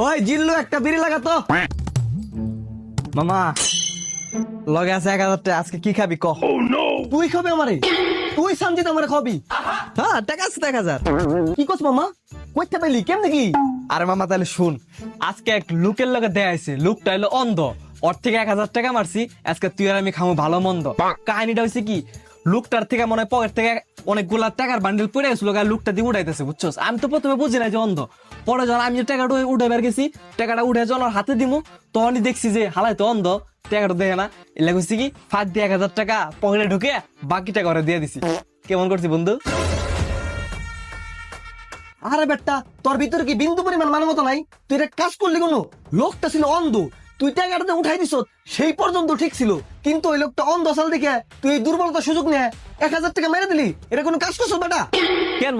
ওই জিল্লু একটা বিড়ি লাগা তো। মামা লগে আছে 1000 টাকা, আজকে কি খাবি ক? তুই খাবি আমারে? তুই সঞ্জিত আমারে খাবি? হ্যাঁ টাকা আছে 1000। কি কস মামা? কইতে পাইলি কেমনে কি? আরে মামা তাহলে শুন, আজকে এক লোকের লগে দেয়া আছে, লোকটা হলো অন্ধ, ওর থেকে 1000 টাকা মারছি, আজকে তুই আর আমি খামু ভালো মন্দ। কাহিনীটা হইছে কি, লোকটার থেকে মনে হয় পকেট থেকে অনেকগুলা টাকার বান্ডেল পড়ে গেছিল, লোকটা দিয়ে উঠাইতেছে, বুঝছস? আমি তো প্রথমে বুঝি না যে অন্ধ, পরে যখন আমি যে টাকাটা উঠাইবার গেছি, টাকাটা উঠে যখন ওর হাতে দিমু, তখনই দেখছি যে হালাই তো অন্ধ, টাকাটা দেখে না। এলা হচ্ছে কি, ফাঁক দিয়ে 1000 টাকা পকেটে ঢুকে বাকি টাকা ওরে দিয়ে দিছি। কেমন করছি বন্ধু? আরে বেটা, তোর ভিতরে কি বিন্দু পরিমাণ মানবতা নাই? তুই এটা কাজ করলি কোনো? লোকটা ছিল অন্ধ, তুই টাকাটা উঠাই দিস, সেই পর্যন্ত ঠিক ছিল, কিন্তু ওই লোকটা অন্ধ সাল দেখে তুই এই দুর্বলতার সুযোগ নিয়ে 1000 টাকা মেরে দিলি। এটা কোনো কাজ করছো বেটা? কেন